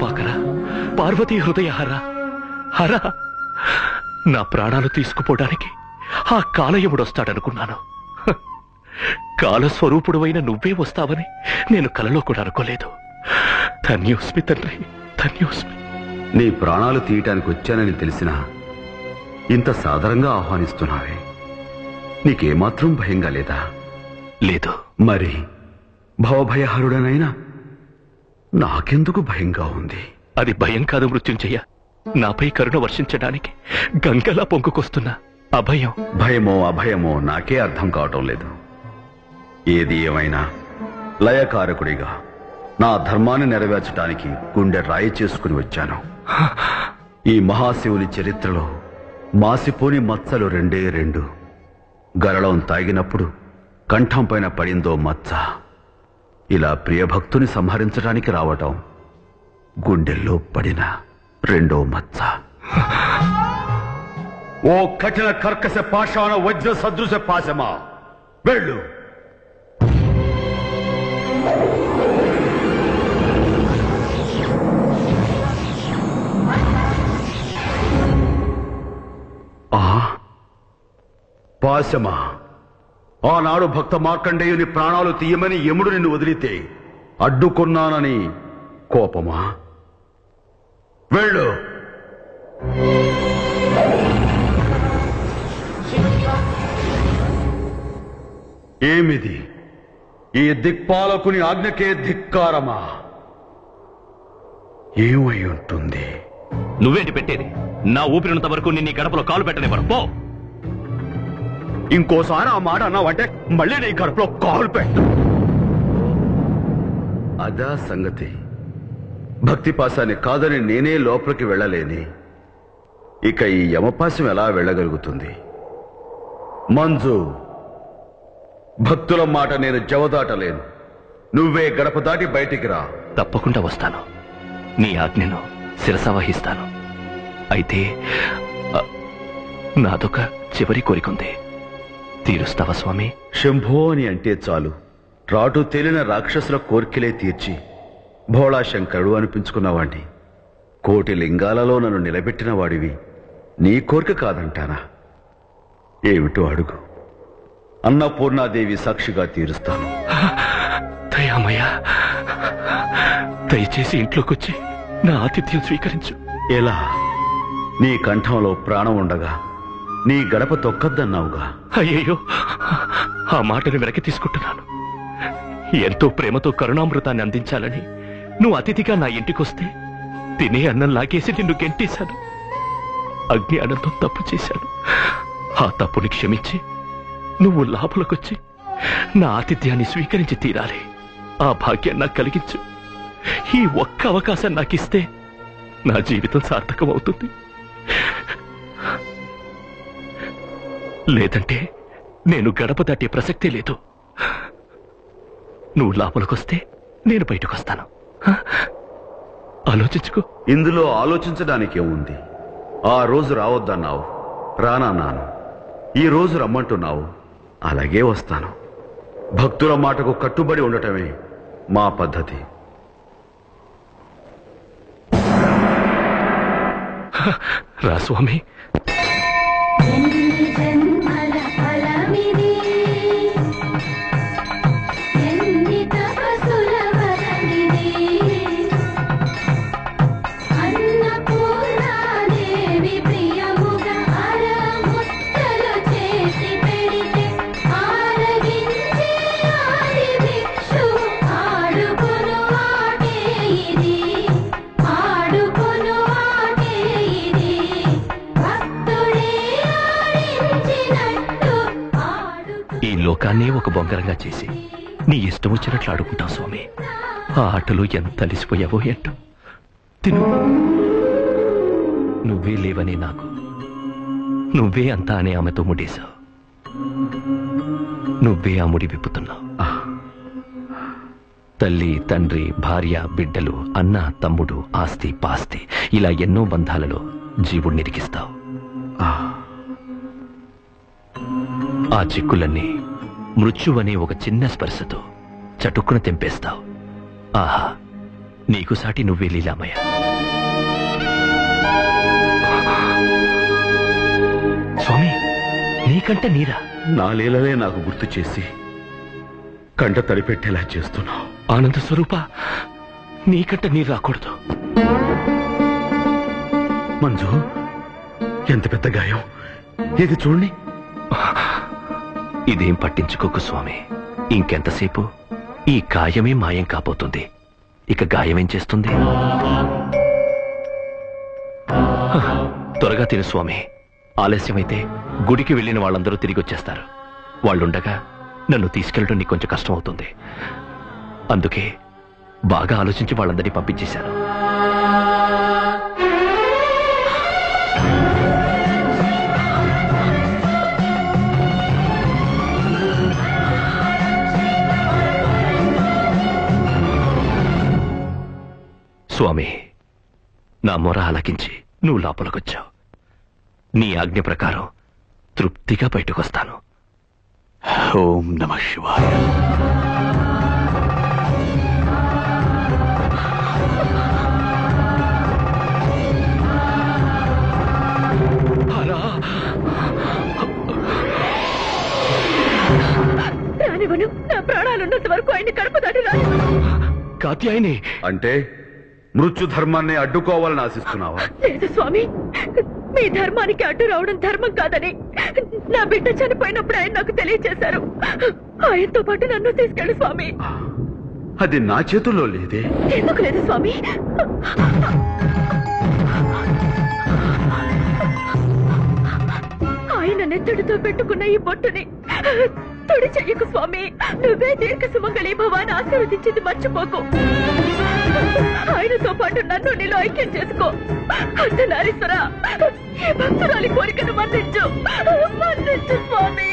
కృపాకర, పార్వతీ హృదయహర, హర. నా ప్రాణాలు తీసుకుపోవడానికి ఆ కాలయముడొస్తాడనుకున్నాను. కాలస్వరూపుడువైన నువ్వే వస్తావని నేను కలలో కూడా అనుకోలేదు. ధన్యోస్మి తండ్రి, ధన్యోస్మి. నీ ప్రాణాలు తీయటానికి వచ్చానని తెలిసినా ఇంత సాదరంగా ఆహ్వానిస్తున్నావే, నీకేమాత్రం భయంగా లేదా? లేదు. మరి భవభయహరుడనైనా నాకెందుకు భయంగా ఉంది? అది భయం కాదు మృత్యుంజయ, నాపై కరుణ వర్షించడానికి గంగలా పొంగుకొస్తున్నా అభయం. భయమో అభయమో నాకే అర్థం కావటం లేదు. ఏది ఏమైనా లయకారకుడిగా నా ధర్మాన్ని నెరవేర్చడానికి గుండె రాయి చేసుకుని వచ్చాను. ఈ మహాశివుని చరిత్రలో మాసిపోని మచ్చలు రెండే రెండు. గరళం తాగినప్పుడు కంఠం పైన పడిందో మచ్చ. ఇలా ప్రియభక్తుని సంహరించడానికి రావటం గుండెల్లో పడిన రెండో మచ్చ. ఓ కఠిన కర్కశ పాషాణ వజ్ర సదృశ పాశమా, వెళ్ళు. పాశమా, ఆనాడు భక్త మార్కండేయుని ప్రాణాలు తీయమని యముడు నిన్ను వదిలితే అడ్డుకున్నానని కోపమా? వెళ్ళు. ఏమిది? ఈ దిక్పాలకుని ఆజ్ఞకే ధిక్కారమా? ఏమై ఉంటుంది? నువ్వేంటి పెట్టేది? నా ఊపిరినంత వరకు నిన్ను గడపలో కాలు పెట్టనివ్వను. పో. ఇంకోసారి ఆ మాట అన్నావంటే మళ్ళీ నీ కడుపులో కాలు పెట్టు. అదా సంగతి. భక్తి పాశాన్ని కాదని నేనే లోపలికి వెళ్ళలేని ఇక ఈ యమపాశం ఎలా వెళ్ళగలుగుతుంది? మంజు, భక్తుల మాట నేను జవదాటలేను. నువ్వే గడప దాటి బయటికి రా. తప్పకుండా వస్తాను. నీ ఆజ్ఞను శిరసావహిస్తాను. అయితే నాదొక చివరి కోరికుంది. తీరుస్తావా స్వామి? శంభో అని అంటే చాలు రాటు తేలిన రాక్షసుల కోర్కెలే తీర్చి భోళాశంకరుడు అనిపించుకున్నవాణ్ణి. కోటి లింగాలలో నన్ను నిలబెట్టిన వాడివి. నీ కోరిక కాదంటానా? ఏమిటో అడుగు. అన్నపూర్ణాదేవి సాక్షిగా తీరుస్తాను. దయామయ్య, దయచేసి ఇంట్లోకొచ్చి నా ఆతిథ్యం స్వీకరించు. ఎలా? నీ కంఠంలో ప్రాణం ఉండగా నీ గడప తొక్కద్దన్నావుగా. అయ్యయ్యో, ఆ మాటను వెనక్కి తీసుకుంటున్నాను. ఎంతో ప్రేమతో కరుణామృతాన్ని అందించాలని నువ్వు అతిథిగా నా ఇంటికొస్తే తినే అన్నం లాగేసి నిన్ను గెంటేశాను. అగ్ని అనంతం తప్పు చేశాను. ఆ తప్పుని క్షమించి నువ్వు లోపలికొచ్చి నా ఆతిథ్యాన్ని స్వీకరించి తీరాలి. ఆ భాగ్యం నాకు కలిగించు. ఈ ఒక్క అవకాశం నాకిస్తే నా జీవితం సార్థకమవుతుంది. లేదంటే నేను గడప దాటే ప్రసక్తే లేదు. నువ్వు లోపలికొస్తే నేను బయటకొస్తాను. ఆలోచించుకో. ఇందులో ఆలోచించడానికేముంది? ఆ రోజు రావద్దన్నావు, రానన్నాను. ఈ రోజు రమ్మంటున్నావు, అలాగే వస్తాను. భక్తుల మాటకు కట్టుబడి ఉండటమే మా పద్ధతి. రా స్వామి. లోకాన్నే ఒక బొంగరంగా చేసి నీ ఇష్టం వచ్చినట్లు ఆడుకుంటావు స్వామి. ఆ ఆటలో ఎంత అలిసిపోయావో ఏంటో. తిను. నువ్వే లేవని నాకు, నువ్వే అంతా అనే ఆమెతో ముడేశావు. నువ్వే ఆ ముడి విప్పుతున్నావు. తల్లి, తండ్రి, భార్య, బిడ్డలు, అన్న, తమ్ముడు, ఆస్తి, పాస్తి, ఇలా ఎన్నో బంధాలలో జీవుడిని ఇరికిస్తావు. ఆ చిక్కులన్నీ మృత్యువనే ఒక చిన్న స్పర్శతో చటుక్కున తెంపేస్తావు. ఆహా, నీకు సాటి నువ్వే లీలామయ్య. స్వామి, నీకంట నీరా? నా లీలలే నాకు గుర్తు చేసి కంట తడిపెట్టేలా చేస్తున్నావు. ఆనంద స్వరూప, నీకంట నీరు రాకూడదు. మంజు, ఎంత పెద్ద గాయం! ఇది చూడండి. ఇదేం పట్టించుకోకు స్వామి. ఇంకెంతసేపు ఈ గాయమే మాయం కాబోతుంది. ఇక గాయమేం చేస్తుంది? త్వరగా తిను స్వామి. ఆలస్యమైతే గుడికి వెళ్ళిన వాళ్ళందరూ తిరిగి వచ్చేస్తారు. వాళ్ళుండగా నన్ను తీసుకెళ్ళడం నీకు కొంచెం కష్టం అవుతుంది. అందుకే బాగా ఆలోచించి వాళ్ళందరినీ పంపించేశాను. స్వామి, నా మొర ఆలకించి నువ్వు లోపలికొచ్చావు. నీ ఆజ్ఞ ప్రకారం తృప్తిగా బయటకొస్తాను. ఓం నమః శివాయ. రానివ్వను. నా ప్రాణాలున్నంత వరకు ఆయన కడుపు దాటి రాను. కాత్యాయని అంటే మృత్యు ధర్మాన్ని అడ్డుకోవాలని ఆశిస్తున్నావా? లేదు స్వామి, మీ ధర్మానికి అడ్డు రావడం ధర్మం కాదని నా బిడ్డ చనిపోయినప్పుడు ఆయన నాకు తెలియజేశారు. ఆయనతో పాటు నన్ను తీసుకెళ్ళు స్వామి. అది నా చేతుల్లో లేదే. ఎందుకు లేదు స్వామి? ఆయన నెత్తడితో పెట్టుకున్న ఈ బొట్టుని తుడి చెయ్యకు స్వామి. నువ్వే దీర్ఘ సుమంగళి భవాన్ని ఆశీర్వదించింది మర్చిపోకు. ఆయనతో పాటు నన్ను నీలో ఐక్యం చేసుకో. అర్ధనారీశ్వర, ఈ భక్తురాలి కోరికను మన్నించు, మన్నించు స్వామి.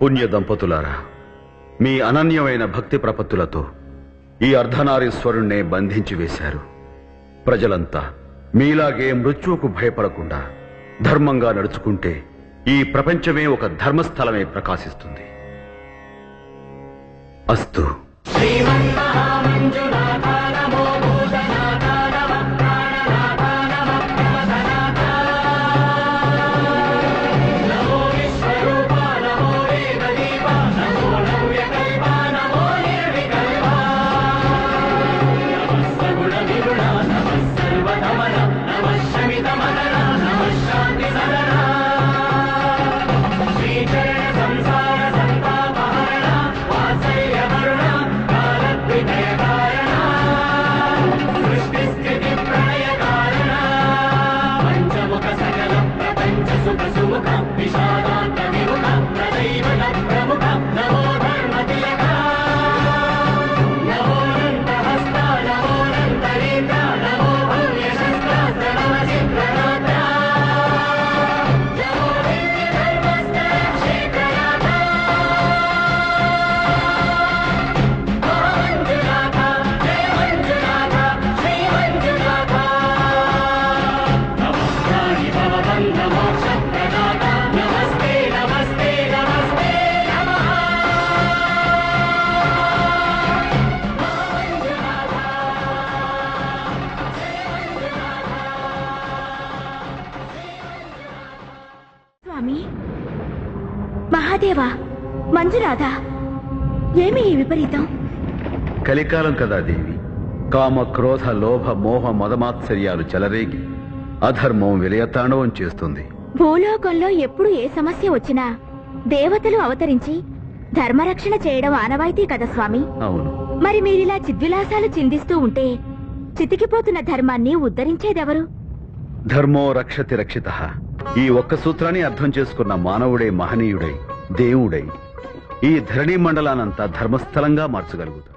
పుణ్య దంపతులారా, మీ అనన్యమైన భక్తి ప్రపత్తులతో ఈ అర్ధనారీశ్వరుణ్ణే బంధించి వేశారు. ప్రజలంతా మీలాగే మృత్యువుకు భయపడకుండా ధర్మంగా నడుచుకుంటే ఈ ప్రపంచమే ఒక ధర్మస్థలమే ప్రకాశిస్తుంది. అస్తు. స్వామి, మహాదేవా, మంజునాథ, ఏమి ఈ విపరీతం? కలికాలం కదా దేవి. కామ క్రోధ లోభ మోహ మదమాత్సర్యాలు చెలరేగి అధర్మం విలయతాండవం చేస్తుంది. భూలోకంలో ఎప్పుడు ఏ సమస్య వచ్చినా దేవతలు అవతరించి ధర్మరక్షణ చేయడం ఆనవాయితీ కదా స్వామి. అవును. మరి మీరిలా చిద్విలాసాలు చిందిస్తూ ఉంటే చితికిపోతున్న ధర్మాన్ని ఉద్ధరించేదెవరు? ధర్మో రక్షతి రక్షితః. ఈ ఒక్క సూత్రాన్ని అర్థం చేసుకున్న మానవుడే మహనీయుడై దేవుడై ఈ ధరణీ మండలానంతా ధర్మస్థలంగా మార్చగలుగుతాడు.